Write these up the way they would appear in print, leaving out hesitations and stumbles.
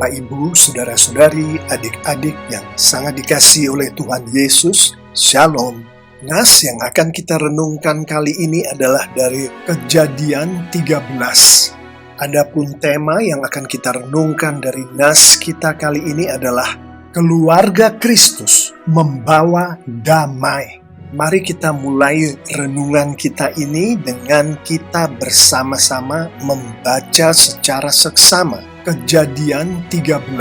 Bapak, Ibu, saudara-saudari, adik-adik yang sangat dikasihi oleh Tuhan Yesus, Shalom. Nas yang akan kita renungkan kali ini adalah dari Kejadian 13. Adapun tema yang akan kita renungkan dari nas kita kali ini adalah keluarga Kristus membawa damai. Mari kita mulai renungan kita ini dengan kita bersama-sama membaca secara seksama Kejadian 13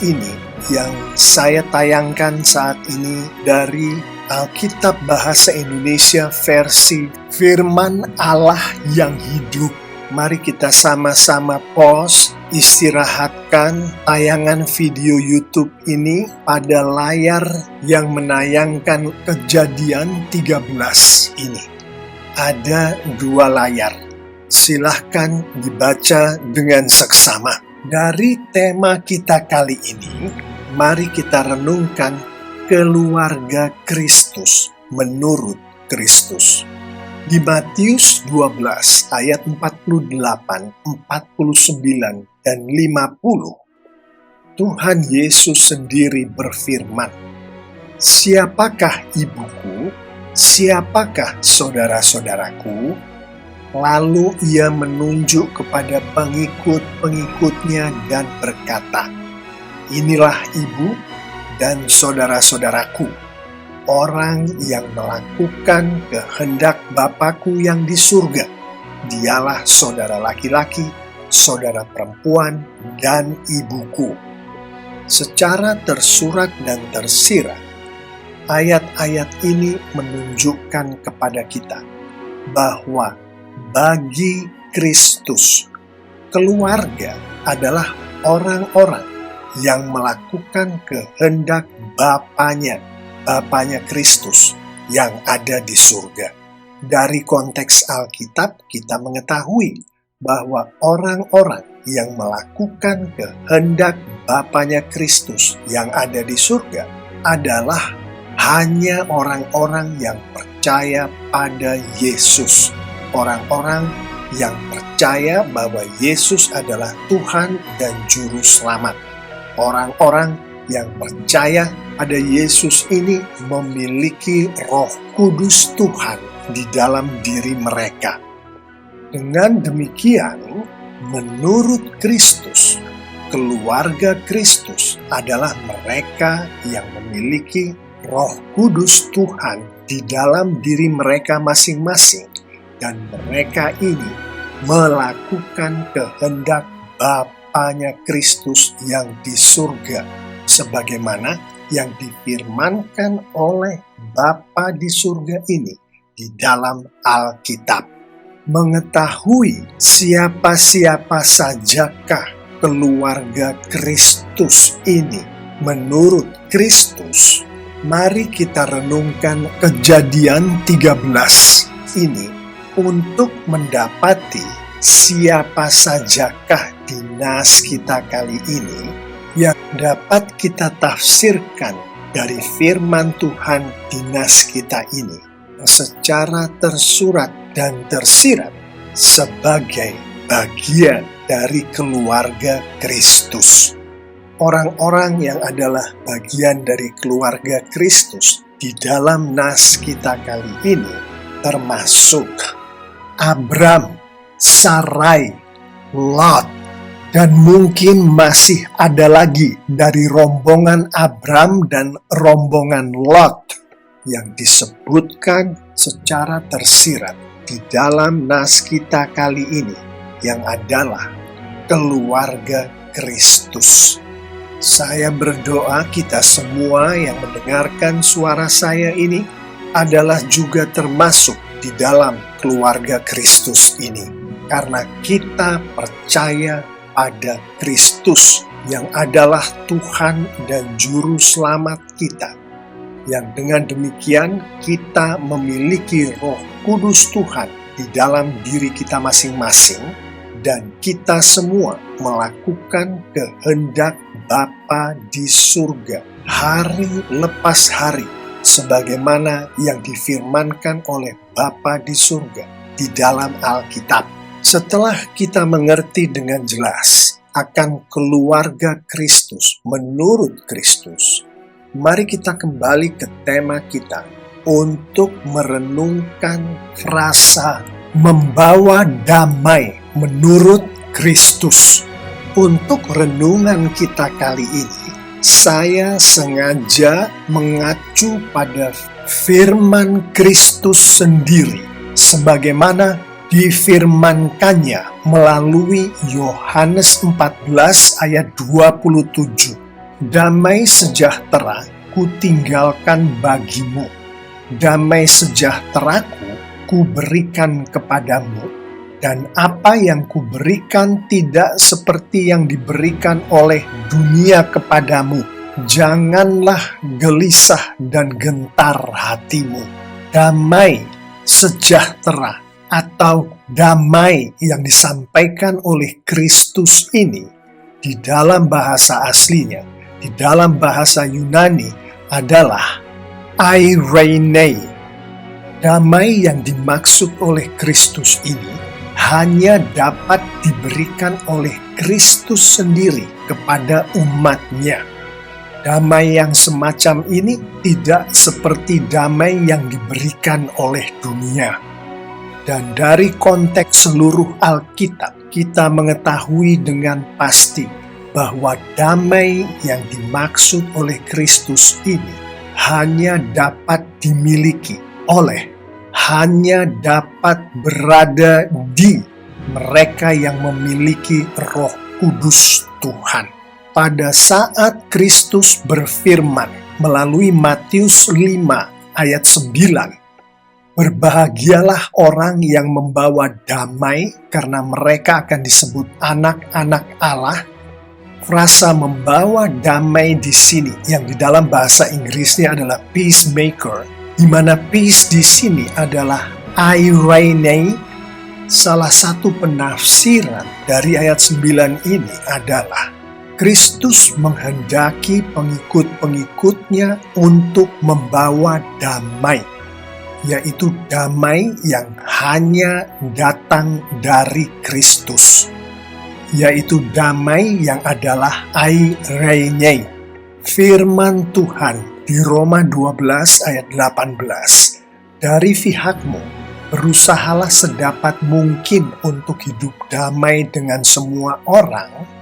ini yang saya tayangkan saat ini dari Alkitab Bahasa Indonesia versi Firman Allah yang Hidup. Mari kita sama-sama pause, istirahatkan tayangan video YouTube ini pada layar yang menayangkan Kejadian 13 ini. Ada dua layar. Silahkan dibaca dengan seksama. Dari tema kita kali ini, mari kita renungkan keluarga Kristus menurut Kristus. Di Matius 12 ayat 48, 49, dan 50, Tuhan Yesus sendiri berfirman, "Siapakah ibuku? Siapakah saudara-saudaraku?" Lalu ia menunjuk kepada pengikut-pengikutnya dan berkata, "Inilah ibu dan saudara-saudaraku, orang yang melakukan kehendak Bapa-Ku yang di surga. Dialah saudara laki-laki, saudara perempuan, dan ibuku." Secara tersurat dan tersirat, ayat-ayat ini menunjukkan kepada kita bahwa bagi Kristus, keluarga adalah orang-orang yang melakukan kehendak Bapanya Kristus yang ada di surga. Dari konteks Alkitab, kita mengetahui bahwa orang-orang yang melakukan kehendak Bapanya Kristus yang ada di surga adalah hanya orang-orang yang percaya pada Yesus. Orang-orang yang percaya bahwa Yesus adalah Tuhan dan Juru Selamat. Orang-orang yang percaya pada Yesus ini memiliki Roh Kudus Tuhan di dalam diri mereka. Dengan demikian, menurut Kristus, keluarga Kristus adalah mereka yang memiliki Roh Kudus Tuhan di dalam diri mereka masing-masing, dan mereka ini melakukan kehendak Bapanya Kristus yang di surga, sebagaimana yang difirmankan oleh Bapa di surga ini di dalam Alkitab. Mengetahui siapa-siapa sajakah keluarga Kristus ini menurut Kristus, mari kita renungkan Kejadian 13 ini untuk mendapati siapa sajakah di nas kita kali ini yang dapat kita tafsirkan dari firman Tuhan di nas kita ini secara tersurat dan tersirat sebagai bagian dari keluarga Kristus. Orang-orang yang adalah bagian dari keluarga Kristus di dalam nas kita kali ini termasuk Abram, Sarai, Lot, dan mungkin masih ada lagi dari rombongan Abram dan rombongan Lot yang disebutkan secara tersirat di dalam nas kita kali ini yang adalah keluarga Kristus. Saya berdoa kita semua yang mendengarkan suara saya ini adalah juga termasuk di dalam keluarga Kristus ini, karena kita percaya pada Kristus yang adalah Tuhan dan Juru Selamat kita, yang dengan demikian kita memiliki Roh Kudus Tuhan di dalam diri kita masing-masing, dan kita semua melakukan kehendak Bapa di surga hari lepas hari, sebagaimana yang difirmankan oleh Bapa di surga di dalam Alkitab. Setelah kita mengerti dengan jelas akan keluarga Kristus menurut Kristus, mari kita kembali ke tema kita untuk merenungkan frasa membawa damai menurut Kristus. Untuk renungan kita kali ini, saya sengaja mengacu pada firman Kristus sendiri, sebagaimana difirmankannya melalui Yohanes 14 ayat 27. Damai sejahtera kutinggalkan bagimu, damai sejahteraku kuberikan kepadamu, dan apa yang kuberikan tidak seperti yang diberikan oleh dunia kepadamu. Janganlah gelisah dan gentar hatimu. Damai sejahtera atau damai yang disampaikan oleh Kristus ini di dalam bahasa aslinya, di dalam bahasa Yunani adalah eirene. Damai yang dimaksud oleh Kristus ini hanya dapat diberikan oleh Kristus sendiri kepada umatnya. Damai yang semacam ini tidak seperti damai yang diberikan oleh dunia. Dan dari konteks seluruh Alkitab, kita mengetahui dengan pasti bahwa damai yang dimaksud oleh Kristus ini hanya dapat dimiliki oleh, hanya dapat berada di mereka yang memiliki Roh Kudus Tuhan. Pada saat Kristus berfirman melalui Matius 5 ayat 9, berbahagialah orang yang membawa damai karena mereka akan disebut anak-anak Allah. Frasa membawa damai di sini yang di dalam bahasa Inggrisnya adalah peacemaker, di mana peace di sini adalah eirene. Salah satu penafsiran dari ayat 9 ini adalah Kristus menghendaki pengikut-pengikutnya untuk membawa damai, yaitu damai yang hanya datang dari Kristus, yaitu damai yang adalah eirene. Firman Tuhan di Roma 12 ayat 18, dari pihakmu, berusahalah sedapat mungkin untuk hidup damai dengan semua orang,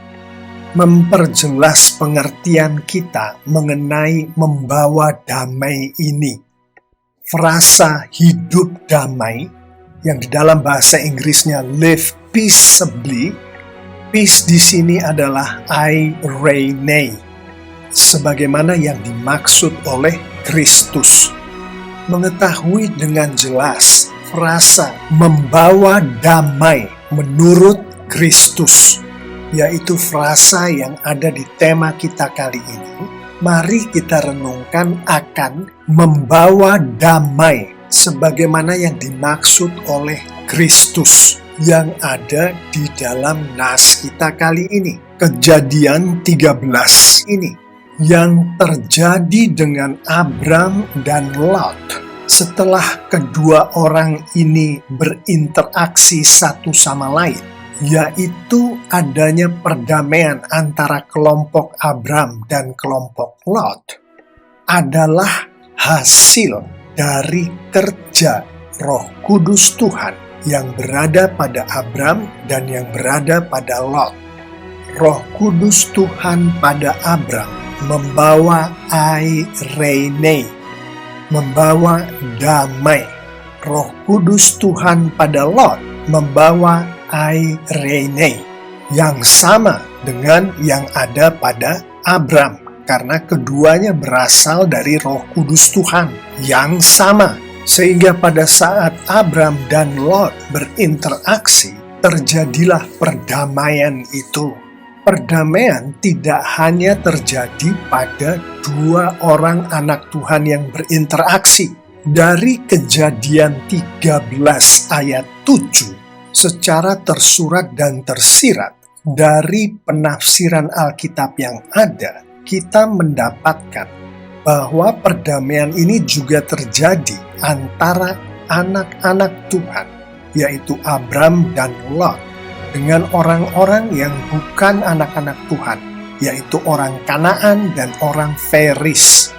memperjelas pengertian kita mengenai membawa damai ini. Frasa hidup damai, yang di dalam bahasa Inggrisnya live peaceably, peace di sini adalah eirene, sebagaimana yang dimaksud oleh Kristus. Mengetahui dengan jelas frasa membawa damai menurut Kristus, yaitu frasa yang ada di tema kita kali ini, mari kita renungkan akan membawa damai sebagaimana yang dimaksud oleh Kristus yang ada di dalam nas kita kali ini. Kejadian 13 ini yang terjadi dengan Abram dan Lot setelah kedua orang ini berinteraksi satu sama lain, yaitu adanya perdamaian antara kelompok Abram dan kelompok Lot, adalah hasil dari kerja Roh Kudus Tuhan yang berada pada Abram dan yang berada pada Lot. Roh Kudus Tuhan pada Abram membawa eirene, membawa damai. Roh Kudus Tuhan pada Lot membawa eirene, yang sama dengan yang ada pada Abram, karena keduanya berasal dari Roh Kudus Tuhan yang sama. Sehingga pada saat Abram dan Lot berinteraksi, terjadilah perdamaian itu. Perdamaian tidak hanya terjadi pada dua orang anak Tuhan yang berinteraksi. Dari Kejadian 13 ayat 7, secara tersurat dan tersirat dari penafsiran Alkitab yang ada, kita mendapatkan bahwa perdamaian ini juga terjadi antara anak-anak Tuhan, yaitu Abram dan Lot. dengan orang-orang yang bukan anak-anak Tuhan, yaitu orang Kanaan dan orang Feris.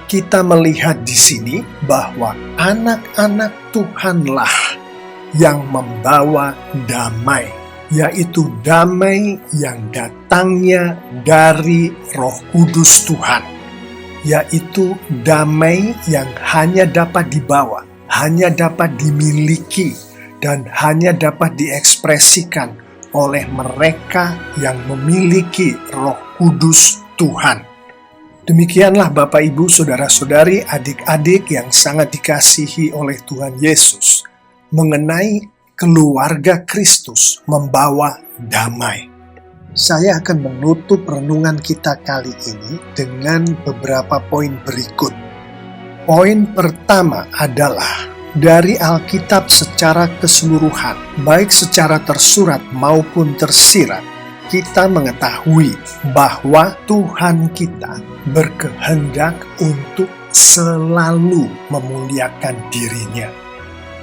Kita melihat di sini bahwa anak-anak Tuhanlah yang membawa damai, yaitu damai yang datangnya dari Roh Kudus Tuhan, yaitu damai yang hanya dapat dibawa, hanya dapat dimiliki, dan hanya dapat diekspresikan oleh mereka yang memiliki Roh Kudus Tuhan. Demikianlah Bapak, Ibu, Saudara-saudari, adik-adik yang sangat dikasihi oleh Tuhan Yesus, mengenai keluarga Kristus membawa damai. Saya akan menutup renungan kita kali ini dengan beberapa poin berikut. Poin pertama adalah dari Alkitab secara keseluruhan, baik secara tersurat maupun tersirat, kita mengetahui bahwa Tuhan kita berkehendak untuk selalu memuliakan dirinya.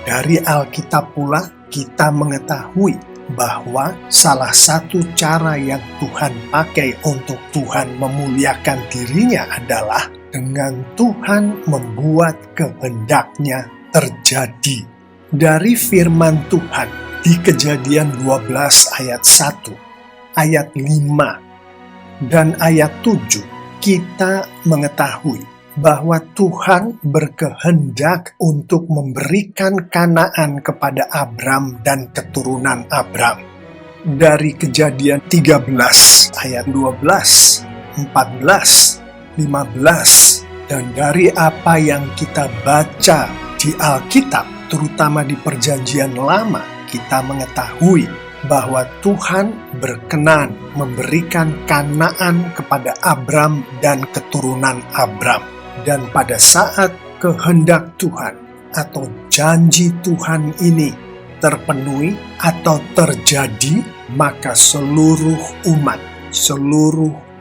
Dari Alkitab pula kita mengetahui bahwa salah satu cara yang Tuhan pakai untuk Tuhan memuliakan dirinya adalah dengan Tuhan membuat kehendaknya terjadi. Dari firman Tuhan di Kejadian 12 ayat 1, ayat 5, dan ayat 7, kita mengetahui bahwa Tuhan berkehendak untuk memberikan Kanaan kepada Abram dan keturunan Abram. Dari Kejadian 13 ayat 12, 14, 15, dan dari apa yang kita baca di Alkitab, terutama di Perjanjian Lama, kita mengetahui bahwa Tuhan berkenan memberikan Kanaan kepada Abram dan keturunan Abram. Dan pada saat kehendak Tuhan atau janji Tuhan ini terpenuhi atau terjadi, maka seluruh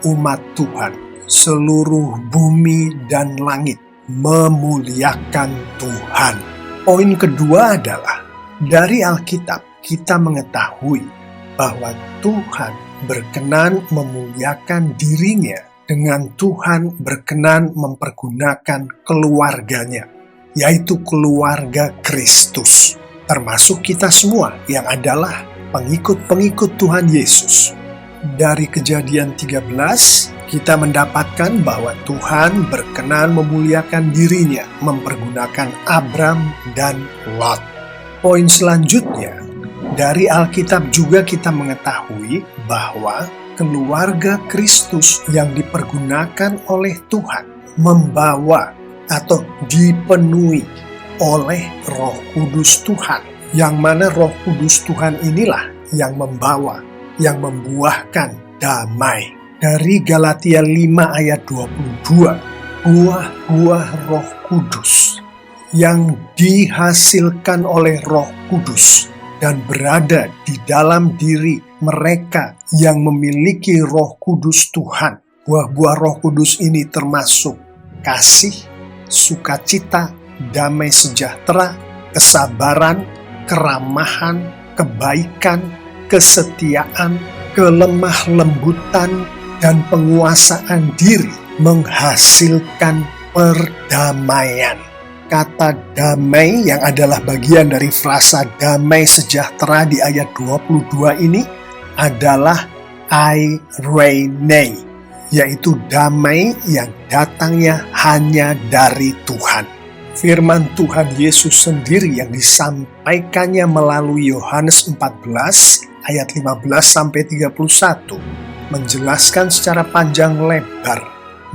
umat Tuhan, seluruh bumi dan langit memuliakan Tuhan. Poin kedua adalah dari Alkitab kita mengetahui bahwa Tuhan berkenan memuliakan dirinya dengan Tuhan berkenan mempergunakan keluarganya, yaitu keluarga Kristus, termasuk kita semua yang adalah pengikut-pengikut Tuhan Yesus. Dari Kejadian 13 kita mendapatkan bahwa Tuhan berkenan memuliakan dirinya mempergunakan Abram dan Lot. Poin selanjutnya, dari Alkitab juga kita mengetahui bahwa keluarga Kristus yang dipergunakan oleh Tuhan membawa atau dipenuhi oleh Roh Kudus Tuhan, yang mana Roh Kudus Tuhan inilah yang membawa, yang membuahkan damai. Dari Galatia 5 ayat 22, buah-buah Roh Kudus yang dihasilkan oleh Roh Kudus dan berada di dalam diri mereka yang memiliki Roh Kudus Tuhan. Buah-buah Roh Kudus ini termasuk kasih, sukacita, damai sejahtera, kesabaran, keramahan, kebaikan, kesetiaan, kelemah lembutan, dan penguasaan diri menghasilkan perdamaian. Kata damai yang adalah bagian dari frasa damai sejahtera di ayat 22 ini adalah eirene, yaitu damai yang datangnya hanya dari Tuhan. Firman Tuhan Yesus sendiri yang disampaikannya melalui Yohanes 14 ayat 15-31 menjelaskan secara panjang lebar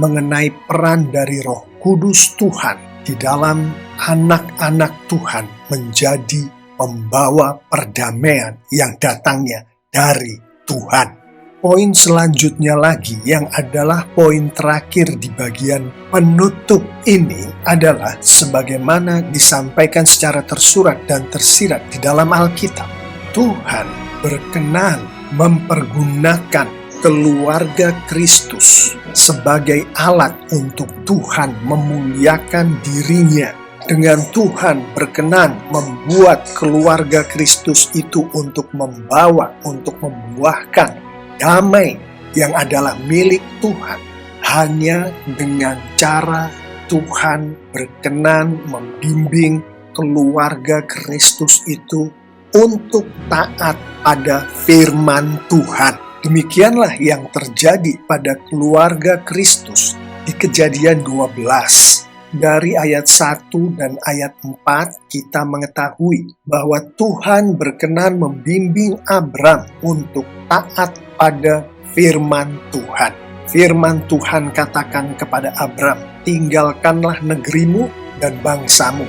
mengenai peran dari Roh Kudus Tuhan di dalam anak-anak Tuhan menjadi pembawa perdamaian yang datangnya dari Tuhan. Poin selanjutnya lagi yang adalah poin terakhir di bagian penutup ini adalah sebagaimana disampaikan secara tersurat dan tersirat di dalam Alkitab. Tuhan berkenan mempergunakan keluarga Kristus sebagai alat untuk Tuhan memuliakan dirinya Dengan Tuhan berkenan membuat keluarga Kristus itu untuk membuahkan damai yang adalah milik Tuhan. Hanya dengan cara Tuhan berkenan membimbing keluarga Kristus itu untuk taat pada firman Tuhan. Demikianlah yang terjadi pada keluarga Kristus di Kejadian 12. Dari ayat 1 dan ayat 4 kita mengetahui bahwa Tuhan berkenan membimbing Abram untuk taat pada firman Tuhan. Firman Tuhan katakan kepada Abram, "Tinggalkanlah negerimu dan bangsamu.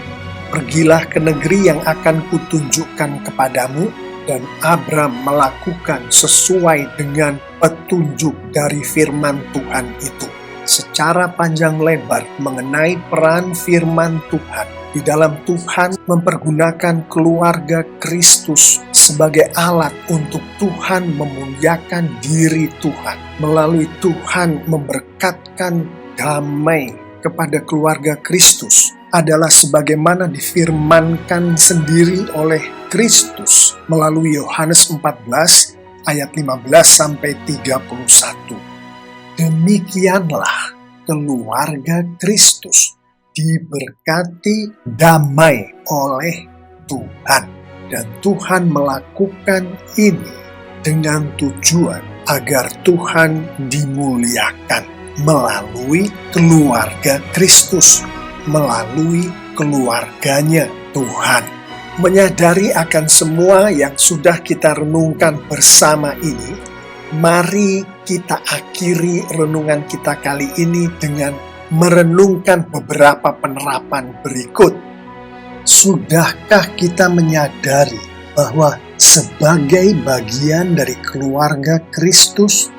Pergilah ke negeri yang akan kutunjukkan kepadamu." Dan Abram melakukan sesuai dengan petunjuk dari firman Tuhan itu. Secara panjang lebar mengenai peran firman Tuhan di dalam Tuhan mempergunakan keluarga Kristus sebagai alat untuk Tuhan memuliakan diri Tuhan. Melalui Tuhan memberkatkan damai kepada keluarga Kristus adalah sebagaimana difirmankan sendiri oleh Kristus melalui Yohanes 14 ayat 15 sampai 31. Demikianlah keluarga Kristus diberkati damai oleh Tuhan. Dan Tuhan melakukan ini dengan tujuan agar Tuhan dimuliakan melalui keluarga Kristus, melalui keluarganya Tuhan. Menyadari akan semua yang sudah kita renungkan bersama ini, mari kita akhiri renungan kita kali ini dengan merenungkan beberapa penerapan berikut. Sudahkah kita menyadari bahwa sebagai bagian dari keluarga Kristus,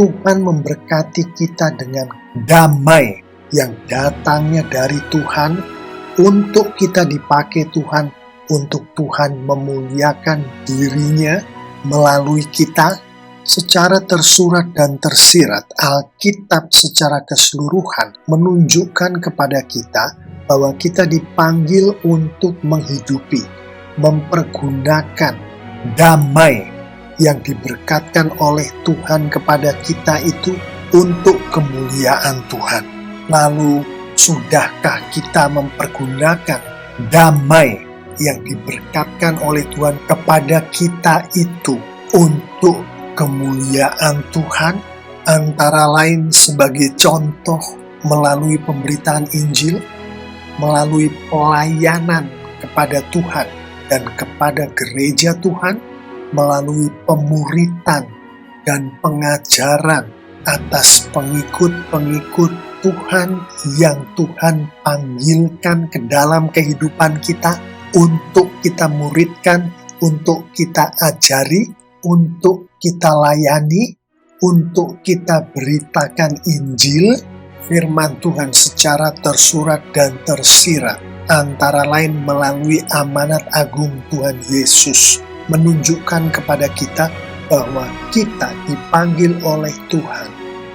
Tuhan memberkati kita dengan damai yang datangnya dari Tuhan untuk kita dipakai Tuhan, untuk Tuhan memuliakan dirinya melalui kita. Secara tersurat dan tersirat, Alkitab secara keseluruhan menunjukkan kepada kita bahwa kita dipanggil untuk menghidupi, mempergunakan damai yang diberkatkan oleh Tuhan kepada kita itu untuk kemuliaan Tuhan. Lalu, sudahkah kita mempergunakan damai yang diberkatkan oleh Tuhan kepada kita itu untuk kemuliaan Tuhan, antara lain sebagai contoh melalui pemberitaan Injil, melalui pelayanan kepada Tuhan dan kepada gereja Tuhan, melalui pemuritan dan pengajaran atas pengikut-pengikut Tuhan yang Tuhan panggilkan ke dalam kehidupan kita untuk kita muridkan, untuk kita ajari, untuk kita layani, untuk kita beritakan Injil, firman Tuhan secara tersurat dan tersirat, antara lain melalui amanat agung Tuhan Yesus, menunjukkan kepada kita bahwa kita dipanggil oleh Tuhan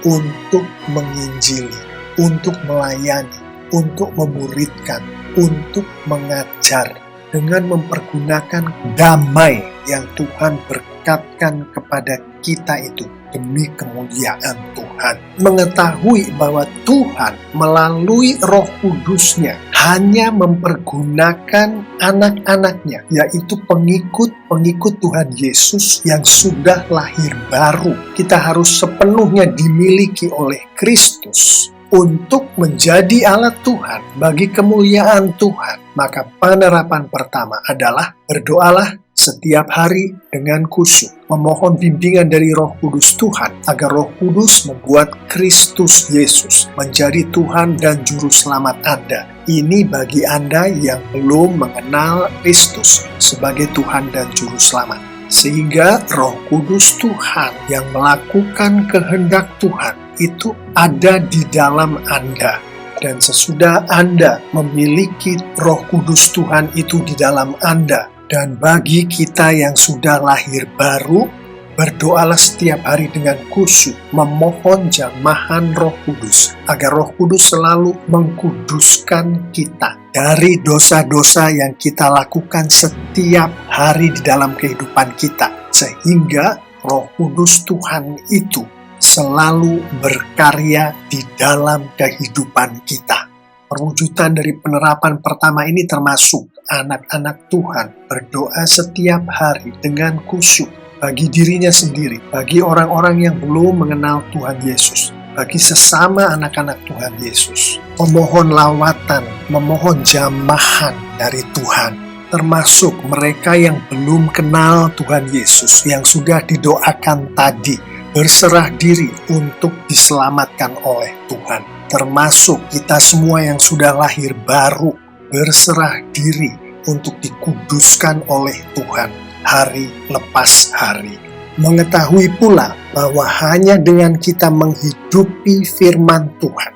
untuk menginjili, untuk melayani, untuk memuridkan, untuk mengajar, dengan mempergunakan damai yang Tuhan berkatkan kepada kita itu demi kemuliaan Tuhan. Mengetahui bahwa Tuhan melalui Roh Kudus-Nya hanya mempergunakan anak-anaknya, yaitu pengikut-pengikut Tuhan Yesus yang sudah lahir baru. Kita harus sepenuhnya dimiliki oleh Kristus untuk menjadi alat Tuhan bagi kemuliaan Tuhan. Maka penerapan pertama adalah berdoalah setiap hari dengan khusyuk, memohon bimbingan dari Roh Kudus Tuhan agar Roh Kudus membuat Kristus Yesus menjadi Tuhan dan Juru Selamat Anda. Ini bagi Anda yang belum mengenal Kristus sebagai Tuhan dan Juru Selamat. Sehingga Roh Kudus Tuhan yang melakukan kehendak Tuhan itu ada di dalam Anda. Dan sesudah Anda memiliki Roh Kudus Tuhan itu di dalam Anda, dan bagi kita yang sudah lahir baru, berdoalah setiap hari dengan khusyuk, memohon jamahan Roh Kudus, agar Roh Kudus selalu mengkuduskan kita dari dosa-dosa yang kita lakukan setiap hari di dalam kehidupan kita, sehingga Roh Kudus Tuhan itu selalu berkarya di dalam kehidupan kita. Perwujudan dari penerapan pertama ini termasuk anak-anak Tuhan berdoa setiap hari dengan khusyuk bagi dirinya sendiri, bagi orang-orang yang belum mengenal Tuhan Yesus, bagi sesama anak-anak Tuhan Yesus, memohon lawatan, memohon jamahan dari Tuhan, termasuk mereka yang belum kenal Tuhan Yesus, yang sudah didoakan tadi, berserah diri untuk diselamatkan oleh Tuhan. Termasuk kita semua yang sudah lahir baru, berserah diri untuk dikuduskan oleh Tuhan hari lepas hari. Mengetahui pula bahwa hanya dengan kita menghidupi firman Tuhan,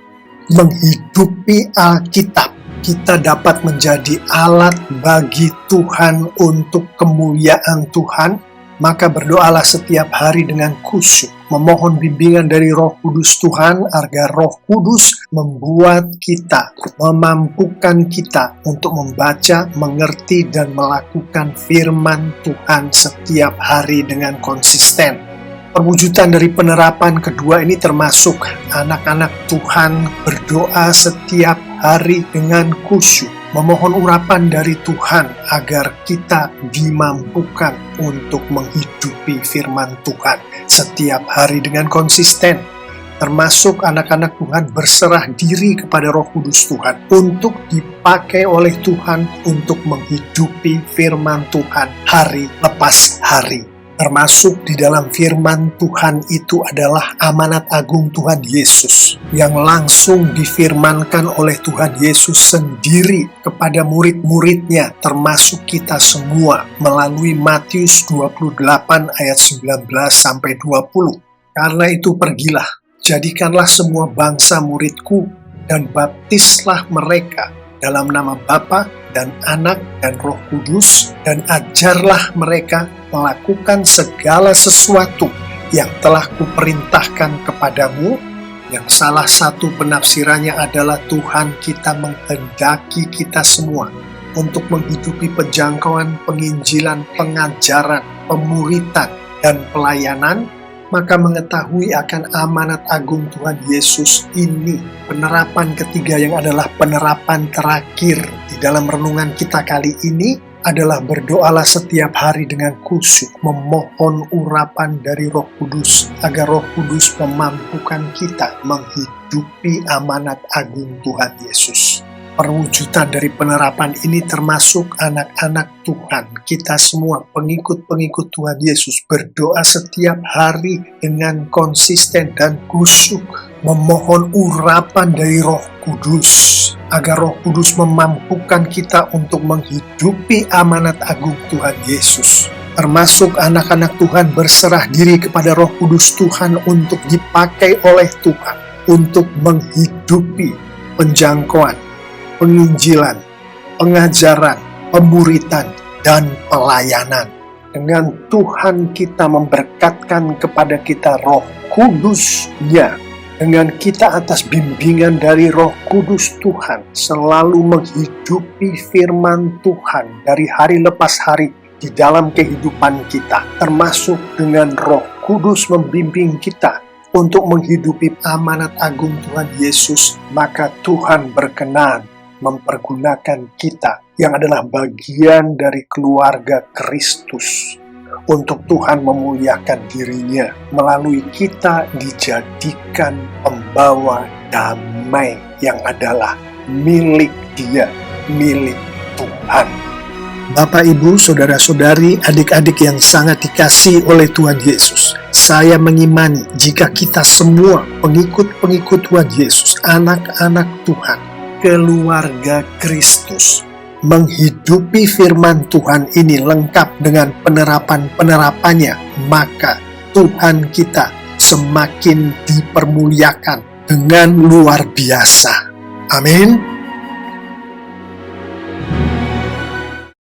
menghidupi Alkitab, kita dapat menjadi alat bagi Tuhan untuk kemuliaan Tuhan. Maka berdoalah setiap hari dengan khusyuk, memohon bimbingan dari Roh Kudus Tuhan agar Roh Kudus membuat kita, memampukan kita untuk membaca, mengerti, dan melakukan firman Tuhan setiap hari dengan konsisten. Perwujudan dari penerapan kedua ini termasuk anak-anak Tuhan berdoa setiap hari dengan khusyuk, memohon urapan dari Tuhan agar kita dimampukan untuk menghidupi firman Tuhan setiap hari dengan konsisten. Termasuk anak-anak Tuhan berserah diri kepada Roh Kudus Tuhan untuk dipakai oleh Tuhan untuk menghidupi firman Tuhan hari lepas hari. Termasuk di dalam firman Tuhan itu adalah amanat agung Tuhan Yesus yang langsung difirmankan oleh Tuhan Yesus sendiri kepada murid-muridnya, termasuk kita semua, melalui Matius 28 ayat 19-20. Karena itu pergilah, jadikanlah semua bangsa muridku, dan baptislah mereka dalam nama Bapa dan Anak dan Roh Kudus, dan ajarlah mereka melakukan segala sesuatu yang telah kuperintahkan kepadamu, yang salah satu penafsirannya adalah Tuhan kita menghendaki kita semua untuk menghidupi penjangkauan, penginjilan, pengajaran, pemuritan, dan pelayanan. Maka mengetahui akan amanat agung Tuhan Yesus ini, penerapan ketiga yang adalah penerapan terakhir di dalam renungan kita kali ini adalah berdoalah setiap hari dengan khusyuk, memohon urapan dari Roh Kudus agar Roh Kudus memampukan kita menghidupi amanat agung Tuhan Yesus. Perwujudan dari penerapan ini termasuk anak-anak Tuhan, kita semua pengikut-pengikut Tuhan Yesus berdoa setiap hari dengan konsisten dan khusyuk, memohon urapan dari Roh Kudus agar Roh Kudus memampukan kita untuk menghidupi amanat agung Tuhan Yesus. Termasuk anak-anak Tuhan berserah diri kepada Roh Kudus Tuhan untuk dipakai oleh Tuhan untuk menghidupi penjangkauan, penginjilan, pengajaran, pemuritan, dan pelayanan. Dengan Tuhan kita memberkatkan kepada kita Roh Kudus-Nya, dengan kita atas bimbingan dari Roh Kudus Tuhan selalu menghidupi firman Tuhan dari hari lepas hari di dalam kehidupan kita, termasuk dengan Roh Kudus membimbing kita untuk menghidupi amanat agung Tuhan Yesus, maka Tuhan berkenan mempergunakan kita yang adalah bagian dari keluarga Kristus untuk Tuhan memuliakan dirinya melalui kita dijadikan pembawa damai yang adalah milik Dia, milik Tuhan. Bapak, Ibu, saudara-saudari, adik-adik yang sangat dikasihi oleh Tuhan Yesus, saya mengimani jika kita semua pengikut-pengikut Tuhan Yesus, anak-anak Tuhan, keluarga Kristus, menghidupi firman Tuhan ini lengkap dengan penerapan-penerapannya, maka Tuhan kita semakin dipermuliakan dengan luar biasa. Amin.